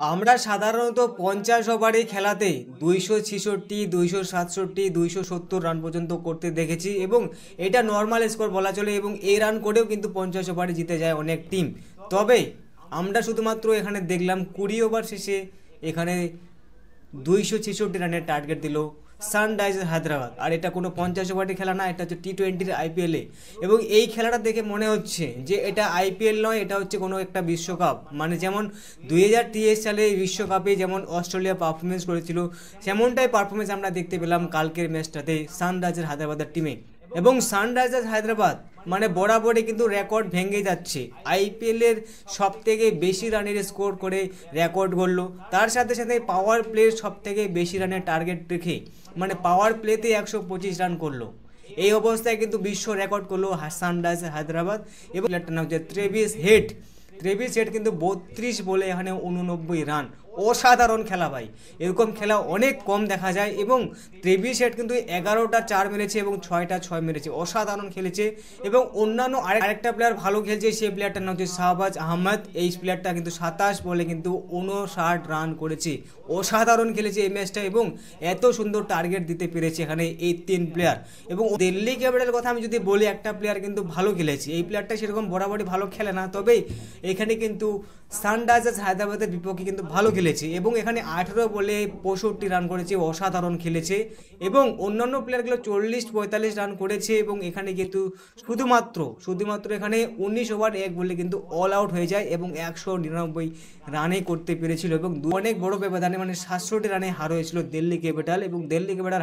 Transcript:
আমরা সাধারণত 50 ওভারে খেলাতে 266, 267, 270 রান পর্যন্ত করতে দেখেছি এবং এটা নর্মাল স্কোর বলা চলে এবং এই রান করেও কিন্তু 50 ওভারে জিতে যায় অনেক টিম। তবে আমরা শুধুমাত্র এখানে দেখলাম 20 ওভার শেষে এখানে 266 রানের টার্গেট দিল সানরাইজার্স হায়দ্রাবাদ। আর এটা কোনো 50 ওভারের খেলা না, এটা হচ্ছে টি20 আইপিএলে। এবং এই খেলাটা দেখে মনে হচ্ছে যে এটা আইপিএল নয়, এটা হচ্ছে কোনো একটা বিশ্বকাপ। মানে যেমন 2023 সালে এই বিশ্বকাপে যেমন অস্ট্রেলিয়া পারফরমেন্স করেছিল, সেমনটাই পারফরমেন্স আমরা দেখতে পেলাম কালকের ম্যাচটাতে সানরাইজার্স হায়দ্রাবাদের টিমে। এবং সানরাইজার্স হায়দ্রাবাদ মানে বরাবরই কিন্তু রেকর্ড ভেঙে যাচ্ছে, আইপিএলের সব থেকে বেশি রানের স্কোর করে রেকর্ড গড়ল। তার সাথে সাথে পাওয়ার প্লের সব থেকে বেশি রানের টার্গেট রেখে মানে পাওয়ার প্লেতে 125 রান করলো। এই অবস্থায় কিন্তু বিশ্ব রেকর্ড করলো সানরাইজার্স হায়দ্রাবাদ। এবং প্লেয়ারটার নাম হচ্ছে ট্রেভিস হেড। ট্রেভিস হেড কিন্তু 32 বলে এখানে 89 রান। অসাধারণ খেলা ভাই, এরকম খেলা অনেক কম দেখা যায়। এবং ট্রেভিস হেড কিন্তু 11টা 4 মেরেছে এবং 6টা 6 মেরেছে, অসাধারণ খেলেছে। এবং অন্যান্য আরেকটা প্লেয়ার ভালো খেলছে, সেই প্লেয়ারটার নাম হচ্ছে শাহবাজ আহমেদ। এই প্লেয়ারটা কিন্তু 27 বলে কিন্তু 59 রান করেছে, অসাধারণ খেলেছে এই ম্যাচটা এবং এত সুন্দর টার্গেট দিতে পেরেছে এখানে এই 3 প্লেয়ার। এবং দিল্লি ক্যাপিটালের কথা আমি যদি বলি, একটা প্লেয়ার কিন্তু ভালো খেলেছে, এই প্লেয়ারটা সেরকম বরাবরই ভালো খেলে না, তবে এখানে কিন্তু সানরাইজার্স হায়দ্রাবাদের বিপক্ষে কিন্তু ভালো খেলেছে এবং এখানে 18 বলে 65 রান করেছে, অসাধারণ খেলেছে। এবং অন্যান্য প্লেয়ারগুলো 40-45 রান করেছে এবং এখানে কিন্তু শুধুমাত্র এখানে 19 ওভার 1 বলে কিন্তু অল আউট হয়ে যায় এবং 199 রানে করতে পেরেছিল। এবং অনেক বড় ব্যবধানে মানে 67 রানে হার হয়েছিল দিল্লি ক্যাপিটাল। এবং দিল্লি ক্যাপিটাল